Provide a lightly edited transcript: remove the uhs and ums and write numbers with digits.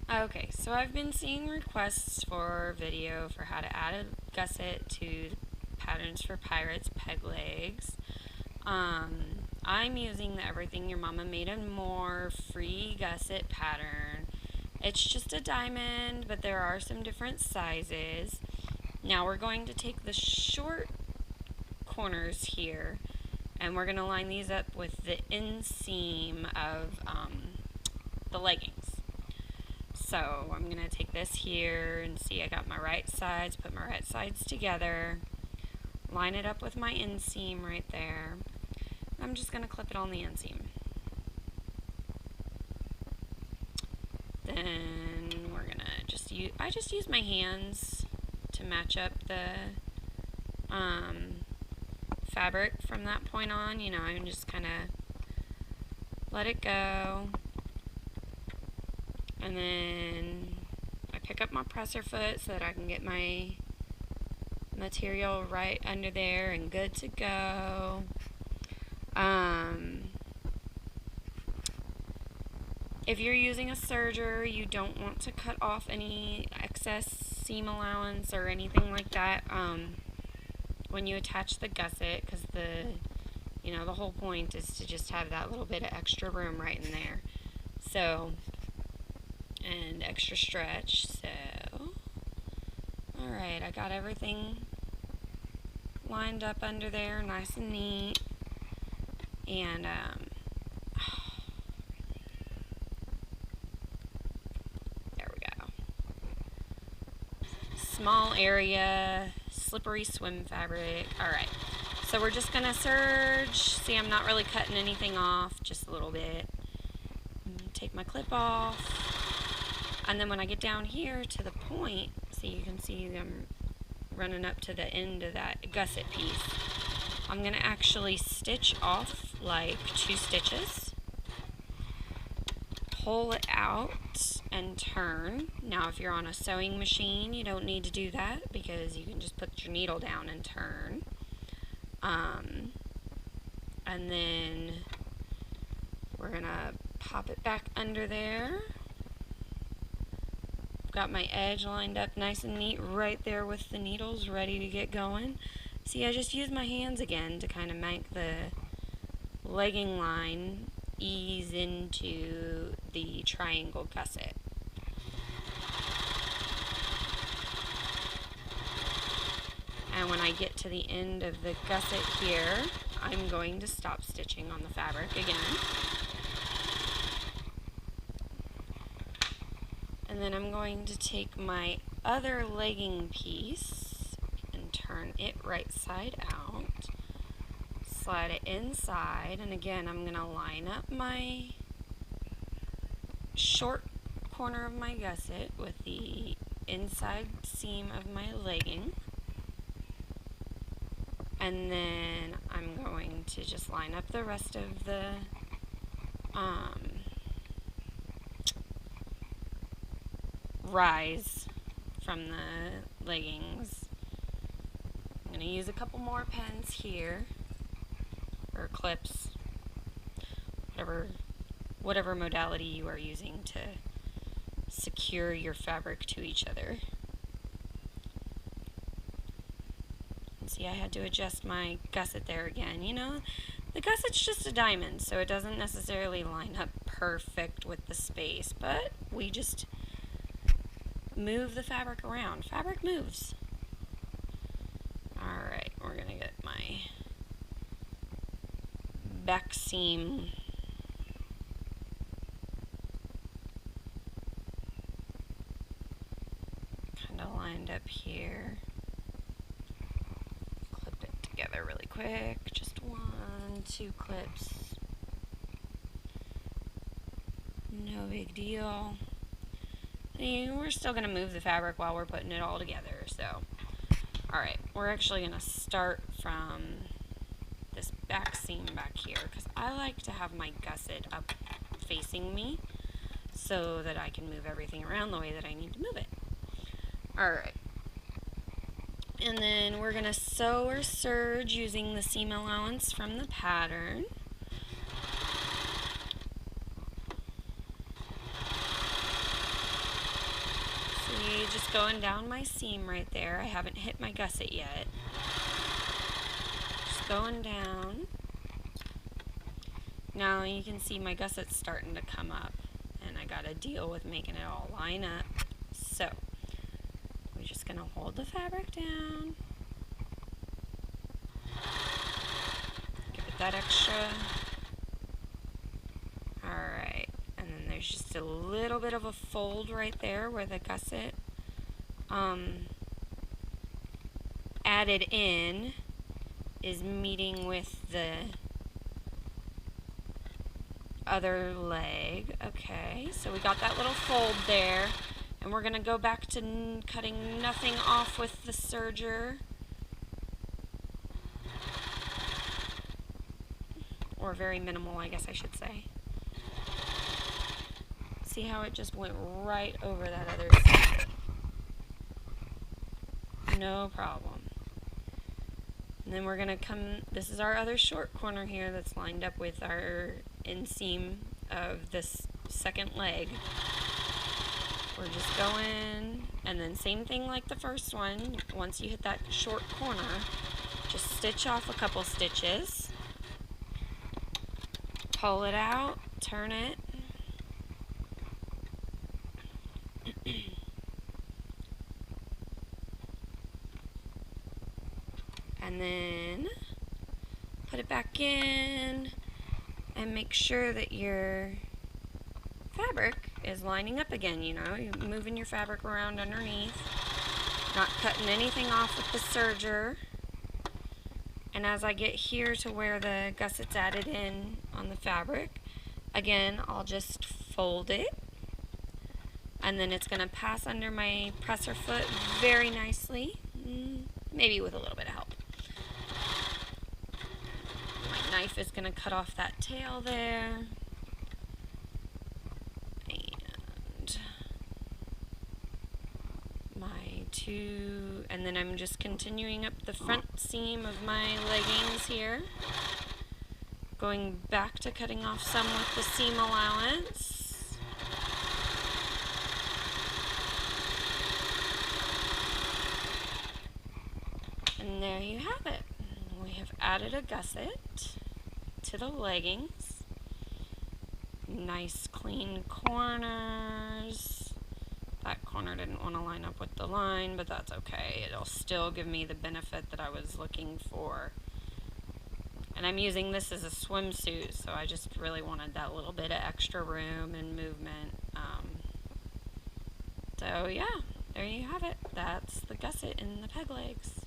Okay, so I've been seeing requests for video for how to add a gusset to patterns for pirates peg legs. I'm using the Everything Your Mama Made and More free gusset pattern. It's just a diamond, but there are some different sizes. Now we're going to take the short corners here and we're going to line these up with the inseam of the leggings. So I'm going to take this here and see I got my right sides, put my right sides together, line it up with my inseam right there. I'm just going to clip it on the inseam. Then we're going to I just use my hands to match up the fabric from that point on. You know, I'm just kind of let it go. And then I pick up my presser foot so that I can get my material right under there and good to go. If you're using a serger, you don't want to cut off any excess seam allowance or anything like that when you attach the gusset, because the whole point is to just have that little bit of extra room right in there. So, and extra stretch. So, alright, I got everything lined up under there, nice and neat. And there we go. Small area, slippery swim fabric. Alright, so we're just gonna serge. See, I'm not really cutting anything off, just a little bit. Take my clip off. And then when I get down here to the point, so you can see them running up to the end of that gusset piece, I'm going to actually stitch off like 2 stitches, pull it out, and turn. Now if you're on a sewing machine, you don't need to do that because you can just put your needle down and turn. And then we're going to pop it back under there. Got my edge lined up nice and neat right there with the needles ready to get going. See, I just use my hands again to kind of make the legging line ease into the triangle gusset. And when I get to the end of the gusset here, I'm going to stop stitching on the fabric again. And then I'm going to take my other legging piece and turn it right side out, slide it inside, and again I'm going to line up my short corner of my gusset with the inside seam of my legging, and then I'm going to just line up the rest of the rise from the leggings. I'm going to use a couple more pens here, or clips, whatever modality you are using to secure your fabric to each other. And see, I had to adjust my gusset there again. You know, the gusset's just a diamond, so it doesn't necessarily line up perfect with the space, but we just move the fabric around. Fabric moves. Alright, we're going to get my back seam kind of lined up here. Clip it together really quick. Just 1, 2 clips. No big deal. We're still going to move the fabric while we're putting it all together. So, alright, we're actually going to start from this back seam back here, because I like to have my gusset up facing me so that I can move everything around the way that I need to move it. Alright, and then we're going to sew or serge using the seam allowance from the pattern. just going down my seam right there. I haven't hit my gusset yet. Just going down. Now you can see my gusset's starting to come up, and I gotta deal with making it all line up. So we're just gonna hold the fabric down. Give it that extra. Alright, and then there's just a little bit of a fold right there where the gusset added in is meeting with the other leg. Okay, so we got that little fold there, and we're gonna go back to cutting nothing off with the serger, or very minimal, I guess I should say. See how it just went right over that other side? No problem. And then we're gonna come, this is our other short corner here that's lined up with our inseam of this second leg. We're just going, and then same thing like the first one. Once you hit that short corner, just stitch off a couple stitches, pull it out, turn it, and then put it back in, and make sure that your fabric is lining up again. You know, you're moving your fabric around underneath, not cutting anything off with the serger. And as I get here to where the gusset's added in on the fabric, again, I'll just fold it, and then it's going to pass under my presser foot very nicely, maybe with a little bit of help. My knife is going to cut off that tail there, and my two, and then I'm just continuing up the front seam of my leggings here, going back to cutting off some with the seam allowance. And there you have it. We have added a gusset to the leggings. Nice clean corners. That corner didn't want to line up with the line, but that's okay. It'll still give me the benefit that I was looking for. And I'm using this as a swimsuit, so I just really wanted that little bit of extra room and movement. So yeah, there you have it. That's the gusset in the peg legs.